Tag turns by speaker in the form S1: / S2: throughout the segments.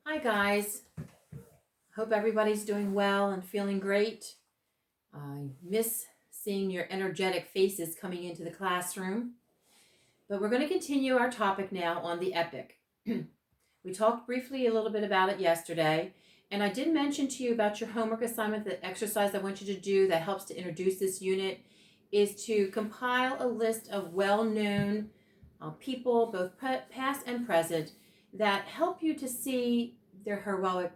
S1: Hi, guys. Hope everybody's doing well and feeling great. I miss seeing your energetic faces coming into the classroom. But we're going to continue our topic now on the epic. We talked briefly a little bit about it yesterday, and I did mention to you about your homework assignment. The exercise I want you to do that helps to introduce this unit is to compile a list of well-known people, both past and present, that help you to see their heroic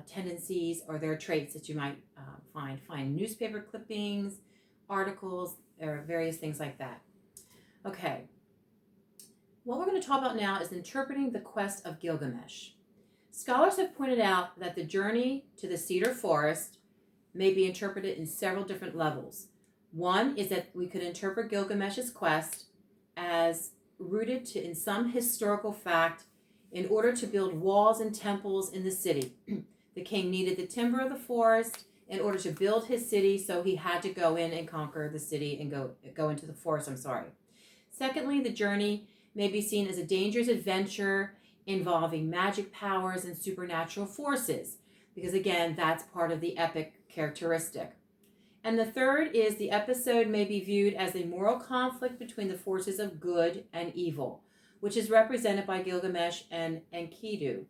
S1: tendencies or their traits that you might find newspaper clippings, articles, or various things like that. Okay, what we're going to talk about now is interpreting the quest of Gilgamesh. Scholars have pointed out that the journey to the cedar forest may be interpreted in several different levels. One is that we could interpret Gilgamesh's quest as rooted in some historical fact in order to build walls and temples in the city. The king needed the timber of the forest in order to build his city, so he had to go in and conquer the city and go into the forest. Secondly, the journey may be seen as a dangerous adventure involving magic powers and supernatural forces, because again, that's part of the epic characteristic. And the third is the episode may be viewed as a moral conflict between the forces of good and evil, which is represented by Gilgamesh and Enkidu,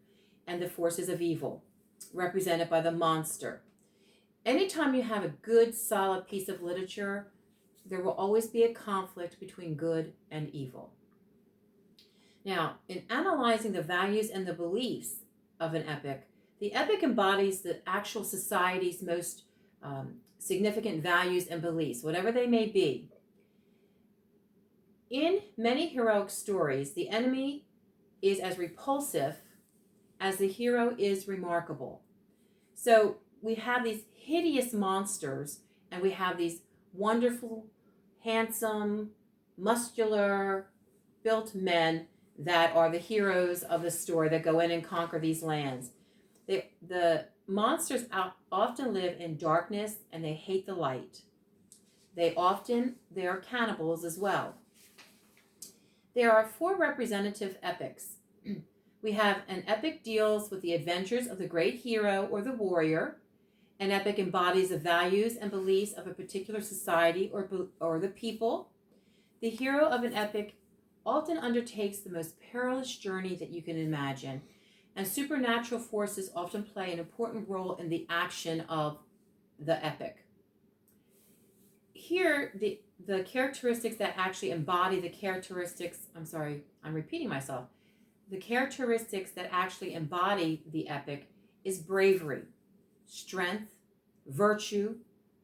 S1: and the forces of evil, represented by the monster. Anytime you have a good, solid piece of literature, there will always be a conflict between good and evil. Now, in analyzing the values and the beliefs of an epic, the epic embodies the actual society's most significant values and beliefs, whatever they may be. In many heroic stories, the enemy is as repulsive as the hero is remarkable. So we have these hideous monsters, and we have these wonderful, handsome, muscular, built men that are the heroes of the story that go in and conquer these lands. The monsters often live in darkness, and they hate the light. They are cannibals as well. There are 4 representative epics. We have an epic deals with the adventures of the great hero or the warrior. An epic embodies the values and beliefs of a particular society or the people. The hero of an epic often undertakes the most perilous journey that you can imagine, and supernatural forces often play an important role in the action of the epic. Here, the characteristics that actually embody the characteristics, I'm repeating myself. The characteristics that actually embody the epic is bravery, strength, virtue,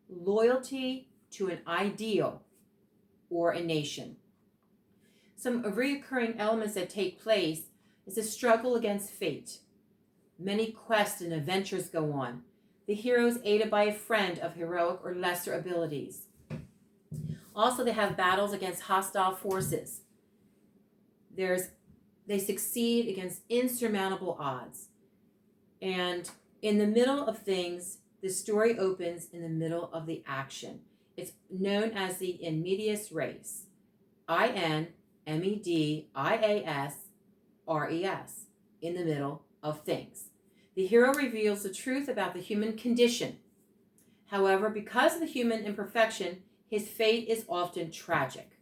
S1: loyalty to an ideal or a nation. Some recurring elements that take place is a struggle against fate. Many quests and adventures go on. The hero is aided by a friend of heroic or lesser abilities. Also, they have battles against hostile forces. They succeed against insurmountable odds. And in the middle of things, the story opens in the middle of the action. It's known as the in medias res. INMEDIASRES, in the middle of things. The hero reveals the truth about the human condition. However, because of the human imperfection, his fate is often tragic.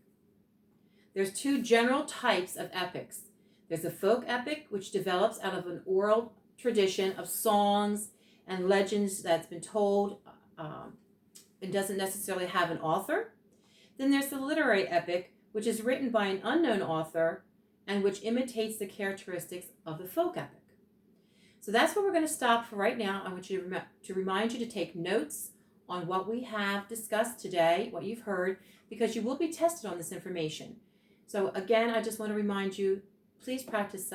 S1: There's 2 general types of epics. There's a folk epic, which develops out of an oral tradition of songs and legends that's been told and doesn't necessarily have an author. Then there's the literary epic, which is written by an unknown author and which imitates the characteristics of the folk epic. So that's where we're going to stop for right now. I want you to remind you to take notes on what we have discussed today, what you've heard, because you will be tested on this information. So again, I just want to remind you, please practice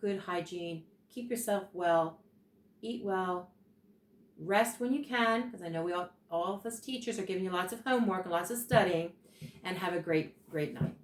S1: good hygiene, keep yourself well, eat well, rest when you can, because I know all of us teachers are giving you lots of homework and lots of studying, and have a great night.